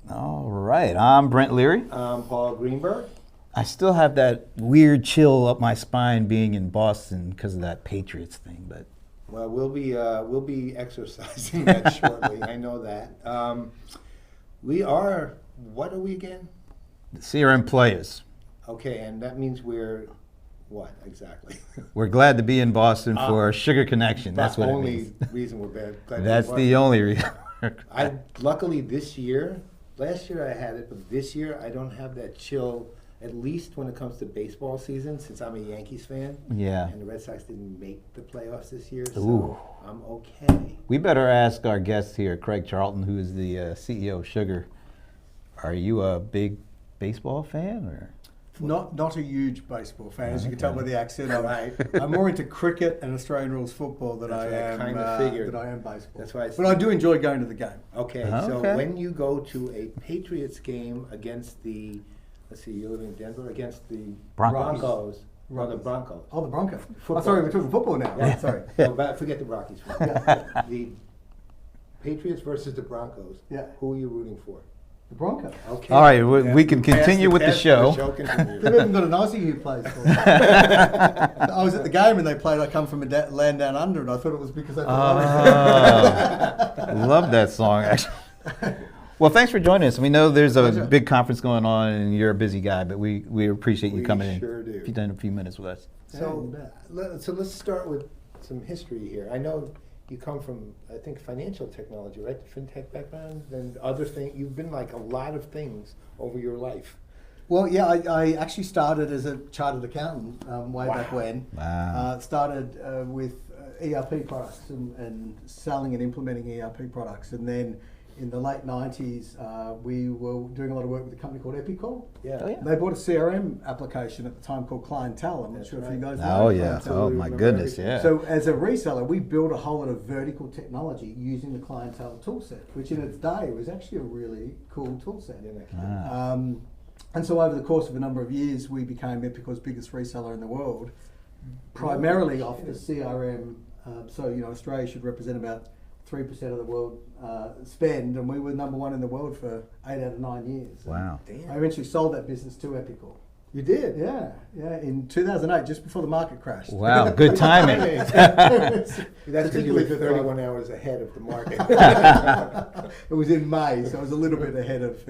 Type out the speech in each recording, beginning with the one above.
All right, I'm Brent Leary. I'm Paul Greenberg. I still have that weird chill up my spine being in Boston because of that Patriots thing, but Well, we'll be exercising that shortly. I know that. We are. What are we again? the CRM Playaz. Okay, and that means we're what exactly? We're glad to be in Boston for a Sugar Connection. That's what it only means. reason we're glad. That's the only reason. I luckily this year. Last year I had it, but this year I don't have that chill. At least when it comes to baseball season, since I'm a Yankees fan. Yeah. And the Red Sox didn't make the playoffs this year, so Ooh. I'm okay. We better ask our guest here, Craig Charlton, who is the CEO of Sugar. Are you a big baseball fan, or? Not a huge baseball fan, as you can tell by the accent. Right. I'm more into cricket and Australian rules football than I am baseball. That's why. But I do enjoy going to the game. Okay, so when you go to a Patriots game against the, let's see, you live in Denver, against the Broncos. Or the Broncos. Oh, the Broncos. Oh, sorry, we're talking football now. Yeah. Sorry. No, forget the Rockies. The Patriots versus the Broncos. Yeah. Who are you rooting for? The Broncos. Okay. All right, we can continue with the show. They've even got an Aussie who plays for them. I was at the game and they played I Come From a Land Down Under, and I thought it was because they Love that song, actually. Well, thanks for joining us. We know there's a big conference going on, and you're a busy guy, but we appreciate you coming in. We sure do. If you've done a few minutes with us. So let's start with some history here. I know you come from, I think, financial technology, right? FinTech background, and other things. You've been like a lot of things over your life. Well, yeah, I actually started as a chartered accountant way back when. Wow. Started with ERP products and selling and implementing ERP products. And then in the late 90s, we were doing a lot of work with a company called Epicor. Yeah. Oh, yeah. They bought a CRM application at the time called Clientele. I'm not sure if you guys know. Oh, yeah. Clientele. Oh, my goodness, yeah. So as a reseller, we built a whole lot of vertical technology using the Clientele toolset, which in its day was actually a really cool toolset. And so over the course of a number of years, we became Epicor's biggest reseller in the world, primarily off the CRM. So, Australia should represent about 3% of the world spend, and we were number one in the world for 8 out of 9 years. Wow. I eventually sold that business to Epicor. You did? Yeah, in 2008, just before the market crashed. Wow, good timing. That's particularly for 31 hours ahead of the market. It was in May, so I was a little bit ahead of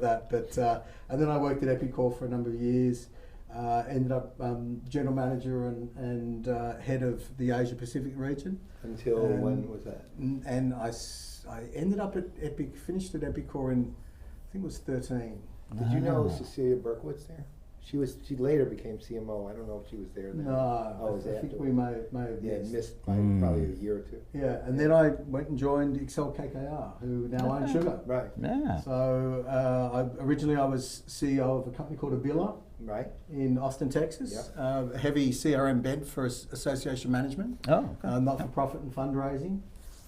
that. But and then I worked at Epicor for a number of years. Ended up general manager and head of the Asia Pacific region. Until when was that? And I ended up at finished at Epicor in, I think it was 13. Did you know Cecilia Berkowitz there? She later became CMO. I don't know if she was there then. No, I think we may have missed probably a year or two. Yeah, and then I went and joined Excel KKR, who now owns Sugar. Right. Yeah. So originally I was CEO of a company called Avila. Right. In Austin, Texas. Heavy CRM bent for association management. Oh, okay. Not-for-profit and fundraising.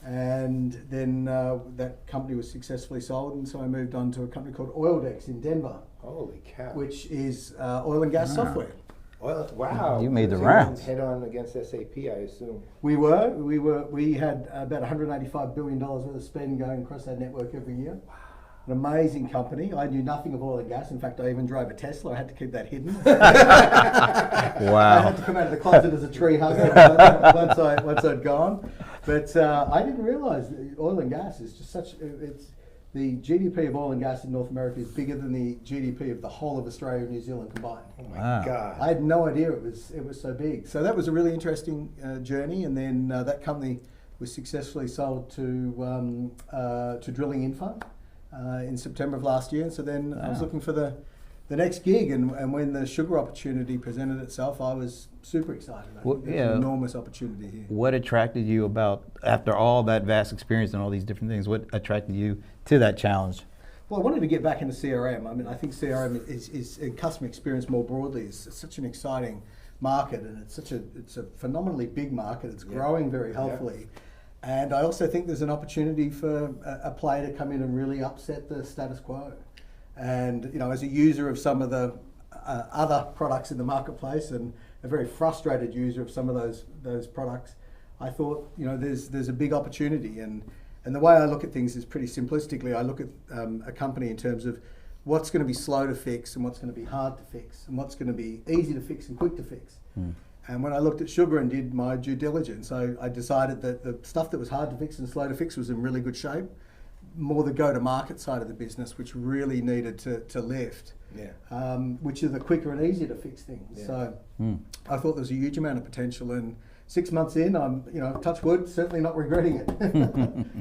And then that company was successfully sold, and so I moved on to a company called Oildex in Denver. Holy cow. Which is oil and gas software. Wow. You made the So rounds. Head on against SAP, I assume. We had about $185 billion worth of spend going across that network every year. Wow. An amazing company. I knew nothing of oil and gas. In fact, I even drove a Tesla. I had to keep that hidden. Wow. I had to come out of the closet as a tree hugger once I'd gone. But I didn't realize that oil and gas is just the GDP of oil and gas in North America is bigger than the GDP of the whole of Australia and New Zealand combined. Oh my God. I had no idea it was so big. So that was a really interesting journey, and then that company was successfully sold to Drilling Info in September of last year. And so then I was looking for the next gig, and when the sugar opportunity presented itself, I was super excited. I think there's an enormous opportunity here. What attracted you after all that vast experience and all these different things, what attracted you to that challenge? Well, I wanted to get back into CRM. I mean, I think CRM is customer experience more broadly is such an exciting market, and it's a phenomenally big market. It's growing very healthily. And I also think there's an opportunity for a player to come in and really upset the status quo. And as a user of some of the other products in the marketplace, and a very frustrated user of some of those products, I thought there's a big opportunity, and And the way I look at things is pretty simplistically. I look at a company in terms of what's going to be slow to fix and what's going to be hard to fix and what's going to be easy to fix and quick to fix. And when I looked at Sugar and did my due diligence, I decided that the stuff that was hard to fix and slow to fix was in really good shape. More the go-to-market side of the business, which really needed to lift, which are the quicker and easier to fix things. Yeah. So I thought there was a huge amount of potential, and 6 months in, I'm, touch wood, certainly not regretting it.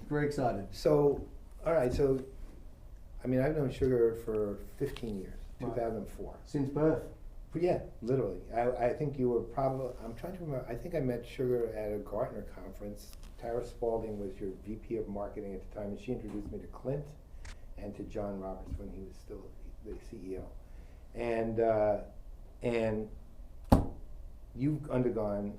Very excited. So, all right, so, I mean, I've known Sugar for 15 years, 2004. Since birth. But yeah, literally. I think you were probably, I'm trying to remember, I think I met Sugar at a Gartner conference. Tara Spalding was your VP of marketing at the time, and she introduced me to Clint and to John Roberts when he was still the CEO. And you've undergone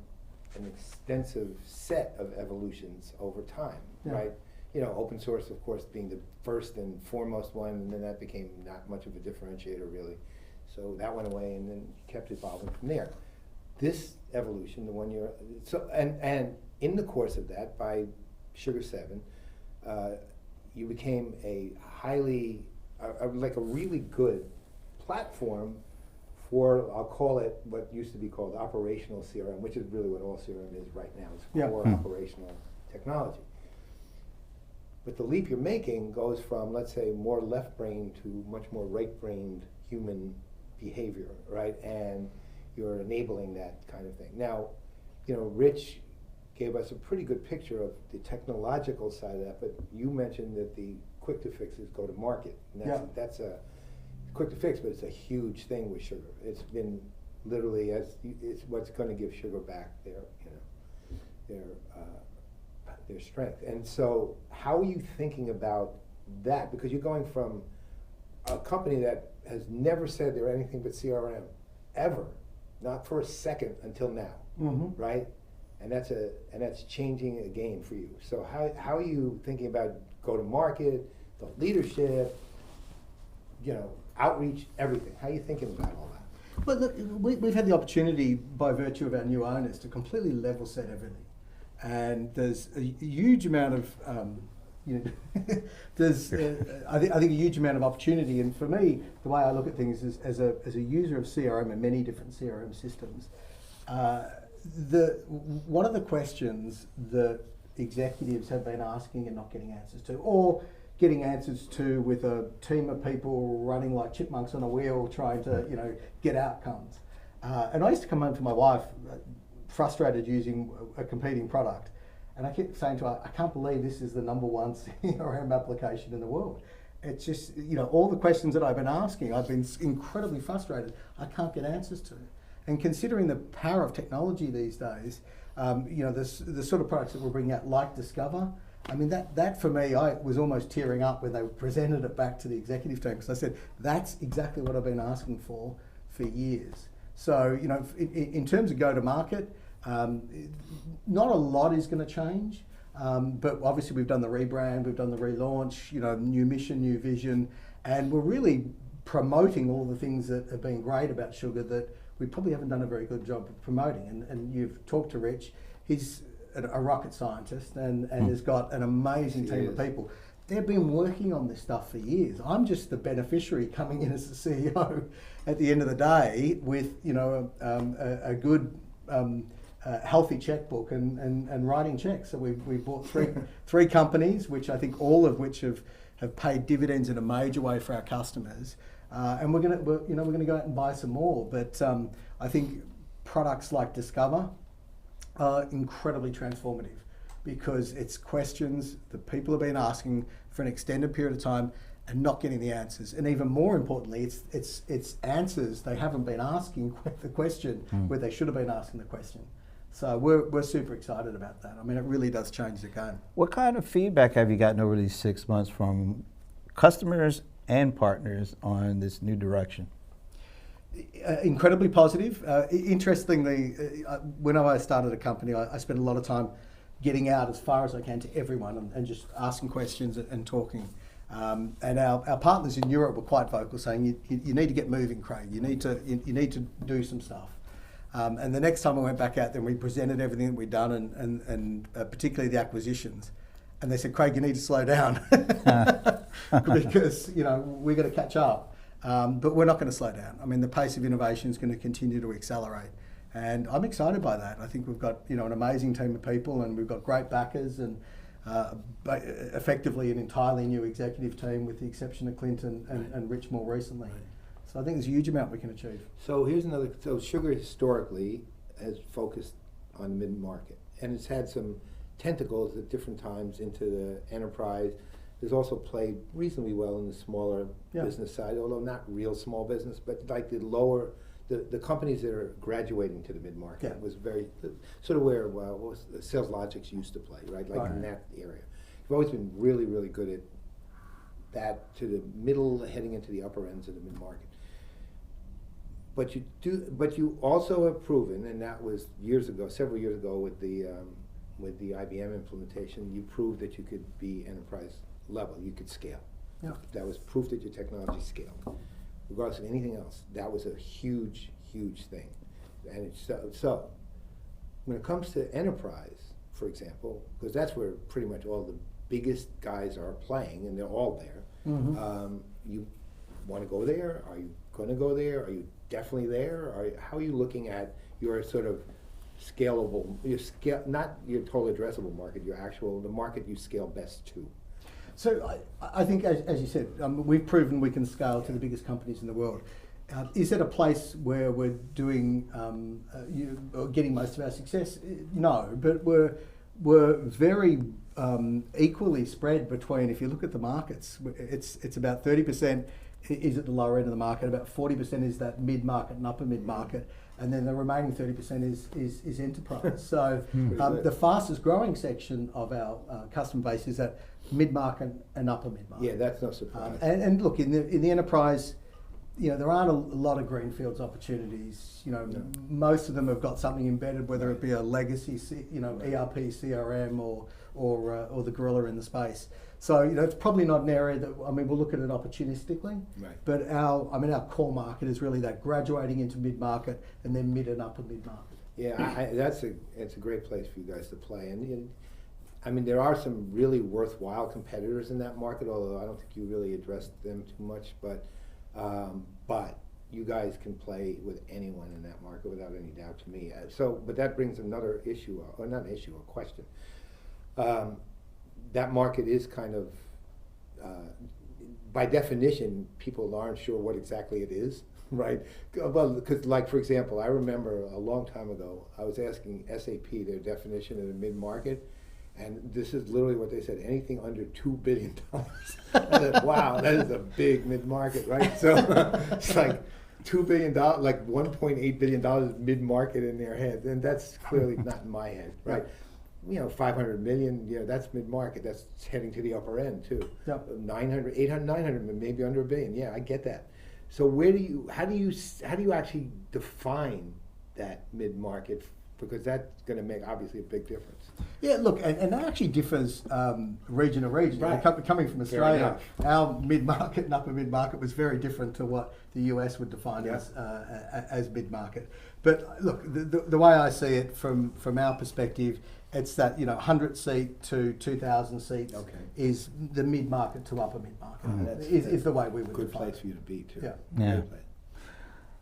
an extensive set of evolutions over time, right? Open source, of course, being the first and foremost one, and then that became not much of a differentiator, really. So that went away, and then you kept evolving from there. This evolution, the one you're, and in the course of that, by Sugar 7, you became a highly, like a really good platform for, I'll call it what used to be called operational CRM, which is really what all CRM is right now. It's core operational technology. But the leap you're making goes from, let's say, more left-brained to much more right-brained human behavior, right? And you're enabling that kind of thing. Now, Rich gave us a pretty good picture of the technological side of that, but you mentioned that the quick to fix is go to market. And that's a quick to fix, but it's a huge thing with Sugar. It's been literally, it's what's going to give Sugar back their strength. And so how are you thinking about that? Because you're going from a company that has never said they're anything but CRM, ever, not for a second until now, right? And that's changing a game for you. So how are you thinking about go to market, the leadership, outreach, everything? How are you thinking about all that? Well, look, we've had the opportunity by virtue of our new owners to completely level set everything. And there's a huge amount of, I think a huge amount of opportunity. And for me, the way I look at things is as a user of CRM and many different CRM systems, one of the questions that executives have been asking and not getting answers to, or getting answers to with a team of people running like chipmunks on a wheel trying to get outcomes. And I used to come home to my wife frustrated using a competing product, and I kept saying to her, I can't believe this is the #1 CRM application in the world. It's just, all the questions that I've been asking, I've been incredibly frustrated. I can't get answers to. And considering the power of technology these days, the sort of products that we're bringing out, like Discover, I mean, that for me, I was almost tearing up when they presented it back to the executive team, because I said, that's exactly what I've been asking for years. So, in terms of go-to-market, not a lot is going to change, but obviously we've done the rebrand, we've done the relaunch, new mission, new vision, and we're really promoting all the things that have been great about Sugar that we probably haven't done a very good job of promoting. And you've talked to Rich, he's a rocket scientist and has got an amazing team of people. They've been working on this stuff for years. I'm just the beneficiary coming in as the CEO at the end of the day with a good healthy checkbook and writing checks. So we've bought three companies, which I think all of which have paid dividends in a major way for our customers. And we're gonna go out and buy some more. But I think products like Discover are incredibly transformative, because it's questions that people have been asking for an extended period of time and not getting the answers. And even more importantly, it's answers they haven't been asking the question where they should have been asking the question. So we're super excited about that. I mean, it really does change the game. What kind of feedback have you gotten over these 6 months from customers and partners on this new direction? Incredibly positive. Interestingly, whenever I started a company, I spent a lot of time getting out as far as I can to everyone and just asking questions and talking. And our partners in Europe were quite vocal, saying, you need to get moving, Craig. You need to do some stuff. And the next time I went back out, then we presented everything that we'd done and particularly the acquisitions. And they said, Craig, you need to slow down because, we're going to catch up. But we're not going to slow down. I mean, the pace of innovation is going to continue to accelerate. And I'm excited by that. I think we've got, an amazing team of people, and we've got great backers, and effectively an entirely new executive team with the exception of Clint and Rich more recently. So I think there's a huge amount we can achieve. So here's another, so Sugar historically has focused on mid-market, and it's had some tentacles at different times into the enterprise. It's also played reasonably well in the smaller business side, although not real small business, but like the lower, the companies that are graduating to the mid-market was very, sort of where Sales Logics used to play, right? Like in that area. You've always been really, really good at that, to the middle, heading into the upper ends of the mid-market. But you also have proven, and that was years ago, several years ago with the IBM implementation, you proved that you could be enterprise level, you could scale. Yeah. That was proof that your technology scaled. Regardless of anything else, that was a huge, huge thing. And it's, so when it comes to enterprise, for example, because that's where pretty much all the biggest guys are playing, and they're all there. Mm-hmm. You want to go there? Are you going to go there? Are you definitely there? How are you looking at your sort of scalable, not your total addressable market, the market you scale best to? So I think, as you said, we've proven we can scale to the biggest companies in the world. Is it a place where we're doing, getting most of our success? No, but we're very equally spread between, if you look at the markets, it's about 30% is at the lower end of the market, about 40% is that mid-market and upper mid-market, and then the remaining 30% is enterprise. So the fastest growing section of our customer base is that mid-market and upper mid-market. Yeah, that's no surprise. And look, in the enterprise, there aren't a lot of greenfields opportunities. Most of them have got something embedded, whether it be a legacy, ERP, CRM, or the gorilla in the space. So it's probably not an area that, we'll look at it opportunistically. Right. But our core market is really that graduating into mid-market and then mid and upper mid-market. Yeah, it's a great place for you guys to play. And there are some really worthwhile competitors in that market, although I don't think you really addressed them too much. But you guys can play with anyone in that market without any doubt to me. But that brings another issue, or not an issue, a question. That market is kind of, by definition, people aren't sure what exactly it is, right? Well, because, like, for example, I remember a long time ago, I was asking SAP their definition of the mid-market, and this is literally what they said: anything under $2 billion. I said, wow, that is a big mid-market, right? So it's like $2 billion, like $1.8 billion mid-market in their head, and that's clearly not in my head, right? 500 million, that's mid-market. That's heading to the upper end too. Yep. 900, 800, 900, maybe under $1 billion. Yeah, I get that. So how do you actually define that mid-market? Because that's going to make obviously a big difference. Yeah, look, and that actually differs region to region. Right. Coming from Australia, our mid-market and upper mid-market was very different to what the US would define as mid-market. But look, the way I see it from our perspective, it's that 100 seat to 2,000 seats is the mid-market to upper mid-market. Is the way we would good define place for you to be too. Yeah.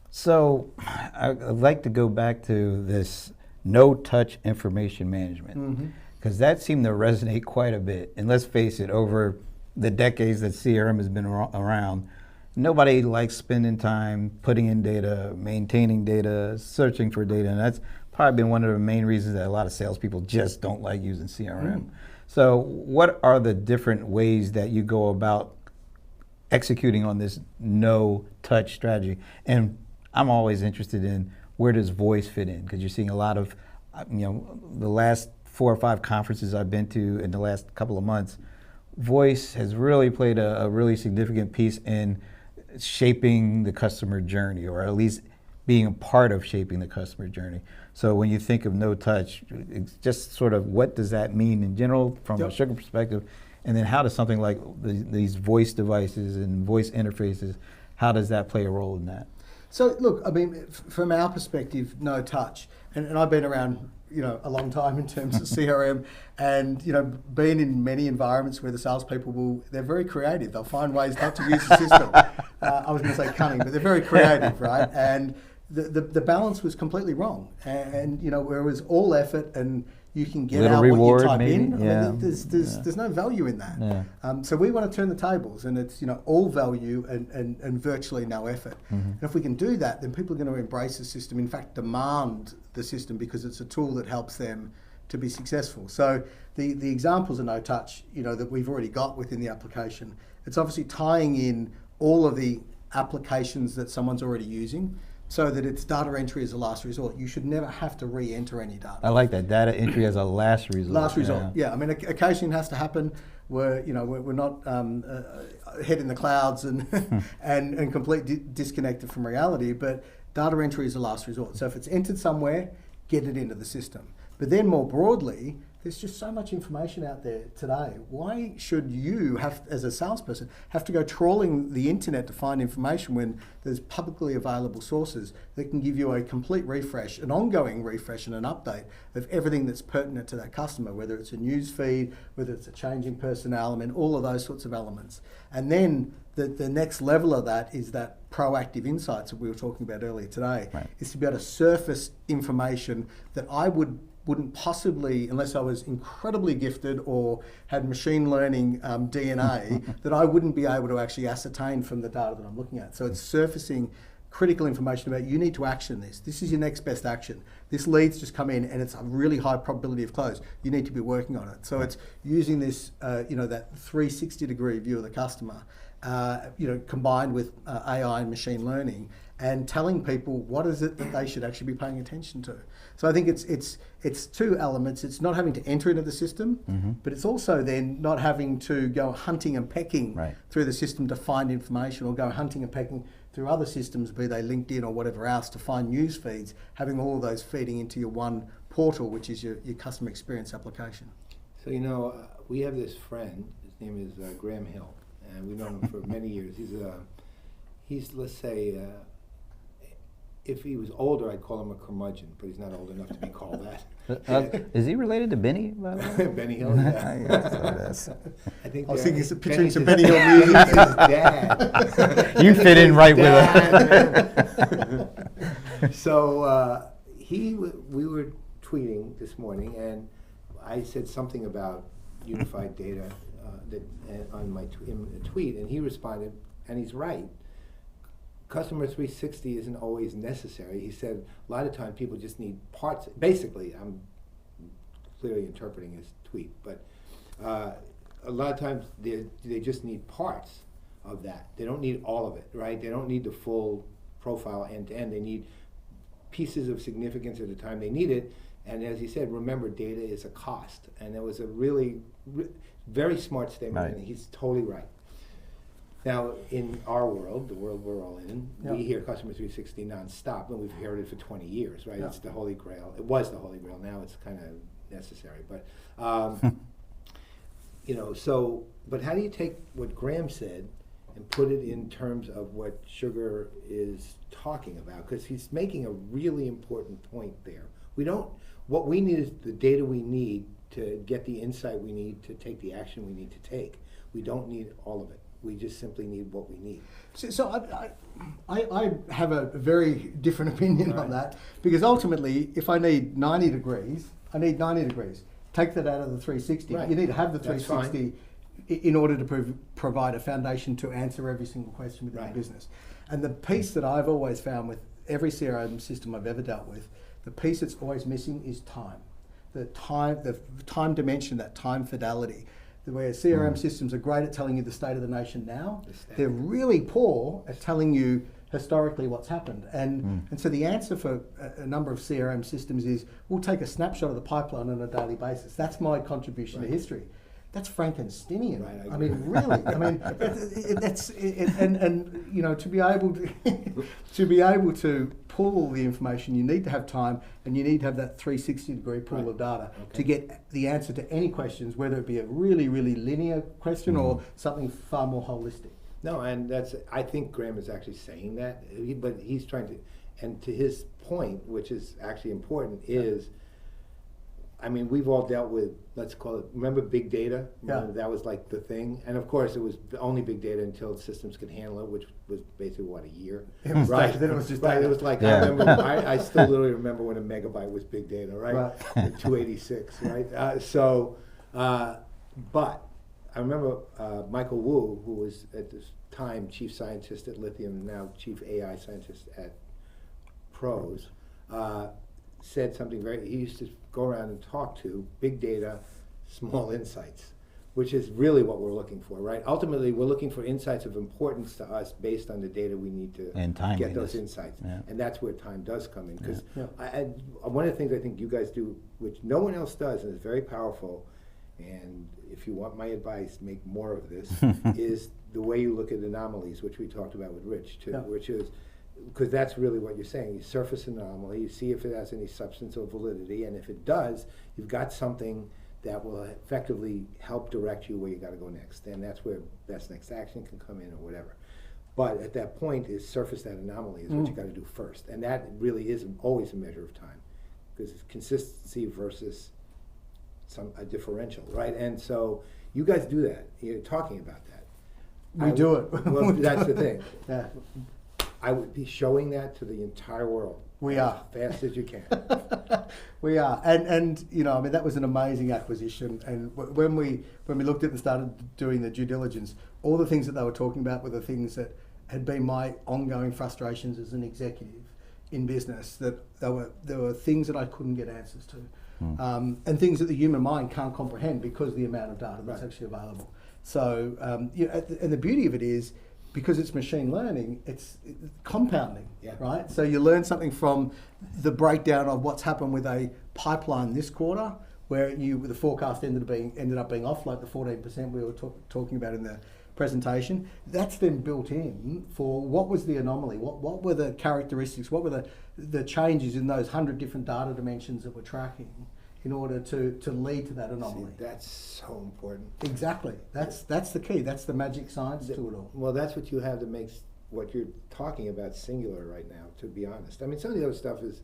So I'd like to go back to this no-touch information management, because that seemed to resonate quite a bit. And let's face it, over the decades that CRM has been around, nobody likes spending time putting in data, maintaining data, searching for data, and that's probably been one of the main reasons that a lot of salespeople just don't like using CRM. So what are the different ways that you go about executing on this no-touch strategy? And I'm always interested in, where does voice fit in? Because you're seeing a lot of, the last 4 or 5 conferences I've been to in the last couple of months, voice has really played a really significant piece in shaping the customer journey, or at least being a part of shaping the customer journey. So when you think of no touch, it's just sort of, what does that mean in general from a Sugar perspective? And then how does something like these voice devices and voice interfaces, how does that play a role in that? So look, I mean, from our perspective, no touch, and I've been around, a long time in terms of CRM, and been in many environments where the salespeople they're very creative. They'll find ways not to use the system. I was going to say cunning, but they're very creative, right? And the balance was completely wrong, and where it was all effort and you can get little out reward, what you type maybe. in. Yeah. I mean, there's no value in that. Yeah. So we want to turn the tables, and it's all value and virtually no effort. And if we can do that, then people are going to embrace the system. In fact, demand the system because it's a tool that helps them to be successful. So the examples of no touch, that we've already got within the application, it's obviously tying in all of the applications that someone's already using, so that it's data entry as a last resort. You should never have to re-enter any data. I like that, data entry as a last resort. Last resort, yeah. I mean, occasionally it has to happen where we're not head in the clouds and and completely disconnected from reality. But data entry is a last resort. So if it's entered somewhere, get it into the system. But then more broadly, there's just so much information out there today. Why should you as a salesperson, have to go trawling the internet to find information when there's publicly available sources that can give you a complete refresh, an ongoing refresh and an update of everything that's pertinent to that customer, whether it's a news feed, whether it's a changing personnel, I mean, all of those sorts of elements. And then the next level of that is that proactive insights that we were talking about earlier today, is to be able to surface information that I wouldn't possibly, unless I was incredibly gifted or had machine learning DNA, that I wouldn't be able to actually ascertain from the data that I'm looking at. So it's surfacing critical information about, you need to action this. This is your next best action. This lead's just come in and it's a really high probability of close. You need to be working on it. So it's using this, that 360-degree view of the customer, combined with AI and machine learning, and telling people what is it that they should actually be paying attention to. So I think it's two elements. It's not having to enter into the system, but it's also then not having to go hunting and pecking through the system to find information, or go hunting and pecking through other systems, be they LinkedIn or whatever else, to find news feeds, having all of those feeding into your one portal, which is your customer experience application. So, we have this friend, his name is Graham Hill, and we've known him for many years. He's let's say, if he was older, I'd call him a curmudgeon, but he's not old enough to be called that. Is he related to Benny, by the way? Benny Hill, yeah. I think I was thinking, picturing some Benny Hill music. His dad. You fit in right with it. So we were tweeting this morning, and I said something about unified data on my in a tweet, and he responded, and he's right. Customer 360 isn't always necessary. He said a lot of times people just need parts. Basically, I'm clearly interpreting his tweet, but a lot of times they just need parts of that. They don't need all of it, right? They don't need the full profile end to end. They need pieces of significance at the time they need it. And as he said, remember, data is a cost. And it was a really very smart statement, and he's totally right. Now, in our world, the world we're all in, we hear Customer 360 nonstop, and we've heard it for 20 years, right? It's the Holy Grail. It was the Holy Grail. Now it's kind of necessary. But, but how do you take what Graham said and put it in terms of what Sugar is talking about? Because he's making a really important point there. What we need is the data we need to get the insight we need to take the action we need to take. We don't need all of it. We just simply need what we need. So I have a very different opinion on that, because ultimately, if I need 90 degrees, I need 90 degrees. Take that out of the 360. You need to have the 360 in order to provide a foundation to answer every single question within the business. And the piece that I've always found with every CRM system I've ever dealt with, the piece that's always missing is time. The time dimension, that time fidelity. Where CRM systems are great at telling you the state of the nation now, they're really poor at telling you historically what's happened. And so the answer for a number of CRM systems is, we'll take a snapshot of the pipeline on a daily basis. That's my contribution to history. That's Frankensteinian. I mean, really. I mean, to be able to pull all the information, you need to have time, and you need to have that 360-degree pool of data to get the answer to any questions, whether it be a really, really linear question or something far more holistic. No, and I think Graham is actually saying that, but he's trying to, and to his point, which is actually important, is, I mean, we've all dealt with, let's call it, remember big data? Remember that was like the thing? And of course, it was only big data until systems could handle it, which was basically, what, a year? It was right? Then it was just right. data. It was like, I remember, I still literally remember when a megabyte was big data, right? 286, right? But I remember Michael Wu, who was at this time chief scientist at Lithium, now chief AI scientist at Pros, said something he used to go around and talk to big data, small insights, which is really what we're looking for, right? Ultimately, we're looking for insights of importance to us based on the data we need to get those insights. Yeah. And that's where time does come in. Because one of the things I think you guys do, which no one else does, and is very powerful, and if you want my advice, make more of this, is the way you look at anomalies, which we talked about with Rich too, which is, because that's really what you're saying. You surface an anomaly, you see if it has any substance or validity, and if it does, you've got something that will effectively help direct you where you got to go next. And that's where best next action can come in or whatever. But at that point, is surface that anomaly is what you got to do first. And that really is always a measure of time, because it's consistency versus a differential, right? And so you guys do that. You're talking about that. We do it. Well, that's the thing. Yeah. I would be showing that to the entire world. We are. As fast as you can. We are. And you know, I mean, that was an amazing acquisition. And when we looked at it and started doing the due diligence, all the things that they were talking about were the things that had been my ongoing frustrations as an executive in business, that there were things that I couldn't get answers to. And things that the human mind can't comprehend because of the amount of data that's actually available. So, and the beauty of it is, because it's machine learning, it's compounding, right? So you learn something from the breakdown of what's happened with a pipeline this quarter, where the forecast ended up being off, like the 14% we were talking about in the presentation. That's then built in for what was the anomaly, what were the characteristics, what were the changes in those 100 different data dimensions that we're tracking in order to lead to that anomaly. See, that's so important. Exactly. That's the key. That's the magic science to it all. Well, that's what you have that makes what you're talking about singular right now, to be honest. I mean, some of the other stuff is,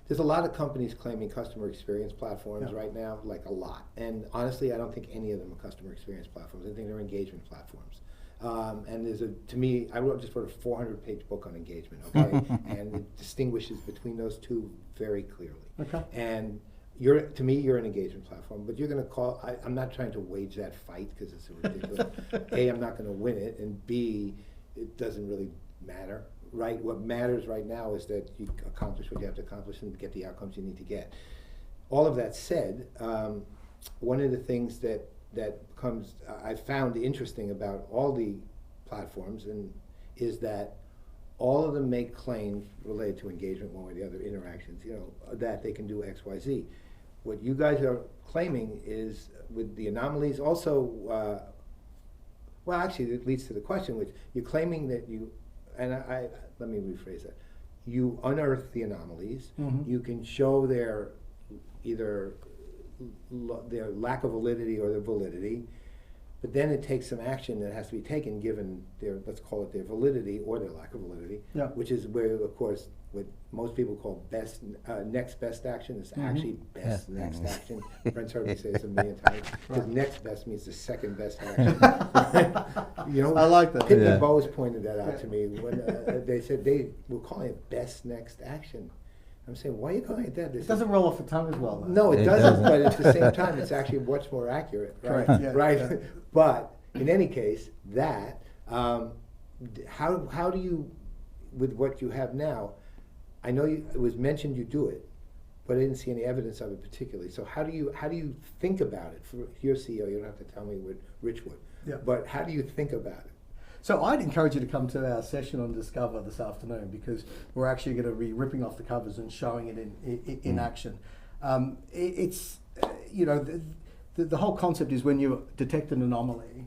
there's a lot of companies claiming customer experience platforms right now, like a lot. And honestly, I don't think any of them are customer experience platforms. I think they're engagement platforms. And to me, I just wrote a 400-page book on engagement, okay? And it distinguishes between those two very clearly. Okay. And to me, you're an engagement platform, but you're going to call, I'm not trying to wage that fight because it's ridiculous. A, I'm not going to win it, and B, it doesn't really matter, right? What matters right now is that you accomplish what you have to accomplish and get the outcomes you need to get. All of that said, one of the things that I found interesting about all the platforms is that all of them make claims related to engagement, one way or the other, interactions, that they can do X, Y, Z. What you guys are claiming is, with the anomalies also, well, actually, it leads to the question, which you're claiming that let me rephrase that. You unearth the anomalies. Mm-hmm. You can show their lack of validity or their validity, but then it takes some action that has to be taken given their, let's call it their validity or their lack of validity, which is where, of course, what most people call next best action is actually best next action. Friends heard me say this a million times, because next best means the second best action. I like that. Pitt and Bose pointed that out to me when they said they were calling it best next action. I'm saying, why are you calling it that? It doesn't roll off the tongue as well, though. No, it doesn't, but at the same time, it's actually much more accurate, right? Correct. Yeah, right? Yeah. But in any case, how do you, with what you have now, I know it was mentioned you do it, but I didn't see any evidence of it particularly. So how do you think about it? For your CEO, you don't have to tell me what Rich would, but how do you think about it? So I'd encourage you to come to our session on Discover this afternoon, because we're actually going to be ripping off the covers and showing it in action. It's, the whole concept is, when you detect an anomaly,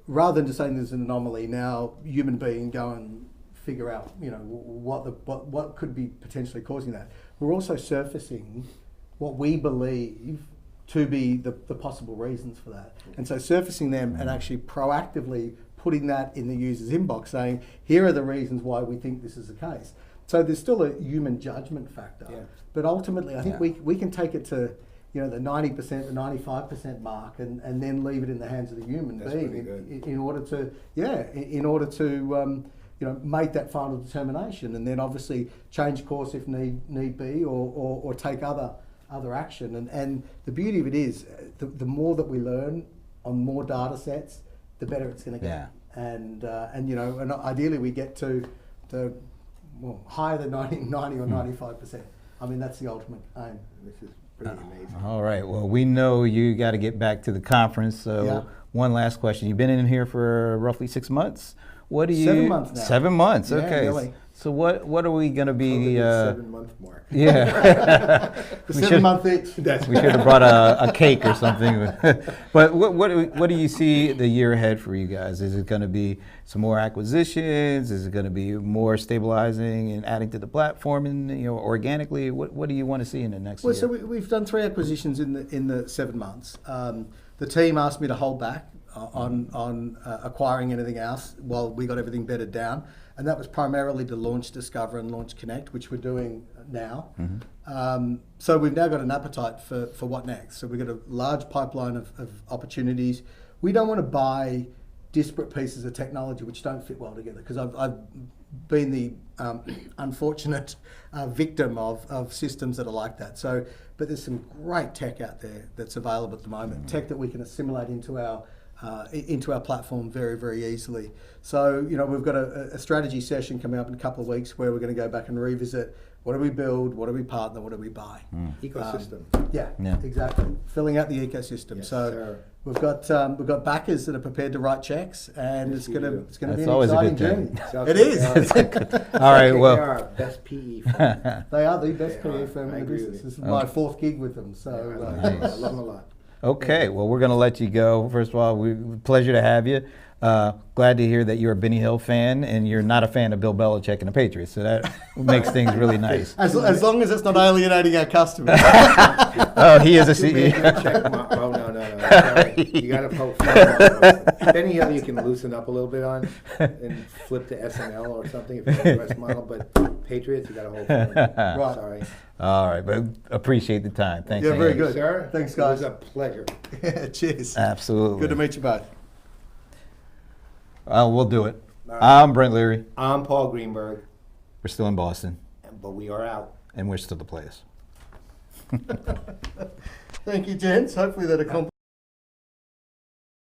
rather than just saying there's an anomaly, now human being go and figure out what could be potentially causing that. We're also surfacing what we believe to be the possible reasons for that, and so surfacing them and actually proactively putting that in the user's inbox, saying, here are the reasons why we think this is the case. So there's still a human judgment factor. Yeah. But ultimately, I think Yeah. we can take it to, you know, the 90%, the 95% mark, and then leave it in the hands of the human That's being pretty good. in order to, you know, make that final determination, and then obviously change course if need be, or take other action. And the beauty of it is, the more that we learn on more data sets, the better it's going to get. Yeah. And you know, and ideally we get to higher than 90 or 95%. I mean, that's the ultimate aim. This is pretty amazing. All right. Well, we know you got to get back to the conference. So Yeah. one last question. You've been in here for roughly 6 months. What do you? 7 months now. 7 months. Yeah, Okay. really. So what are we going to be? Over the 7-month mark. Yeah. The We 7 month itch. That's We should have brought a cake or something. But what do you see the year ahead for you guys? Is it going to be some more acquisitions? Is it going to be more stabilizing and adding to the platform, and organically? What do you want to see in the next Well, year? so we've done 3 acquisitions in the 7 months. The team asked me to hold back on acquiring anything else while we got everything bedded down, and that was primarily to launch Discover and launch Connect, which we're doing now. So we've now got an appetite for what next. So we've got a large pipeline of opportunities. We don't want to buy disparate pieces of technology which don't fit well together, because I've been the unfortunate victim of systems that are like that. So, but there's some great tech out there that's available at the moment, tech that we can assimilate into our platform very, very easily. So, we've got a strategy session coming up in a couple of weeks where we're going to go back and revisit what do we build, what do we partner, what do we buy. ecosystem. Yeah, Yeah. exactly. Filling out the ecosystem. Yes, so sir. we've got backers that are prepared to write checks, and Yes, it's we gonna do. it's gonna That's be an always a exciting good journey. thing. Sounds It like is. All right. They Well. are our best PE firm. They are the best They are. PA firm I in the agree with business. you. This is my 4th gig with them, so I Nice. love them a lot. Okay, well, we're going to let you go. First of all, pleasure to have you. Glad to hear that you're a Benny Hill fan and you're not a fan of Bill Belichick and the Patriots. So that makes things really nice. as long as it's not alienating our customers. Oh, he is a Too many CEO. good check oh, no. Sorry. You got to poke fun. Benny Hill you can loosen up a little bit on and flip to SNL or something if you're a US model, but Patriots, you got to hold firm. Right. Sorry. All right, but appreciate the time. Thanks. Yeah, very Andy. good. Sir, Thanks, it was guys. a pleasure. Cheers. Absolutely. Good to meet you both. We'll do it. All right. I'm Brent Leary. I'm Paul Greenberg, We're still in Boston, but we are out. and we're still the Playaz. Thank you, gents. Hopefully that accomplished.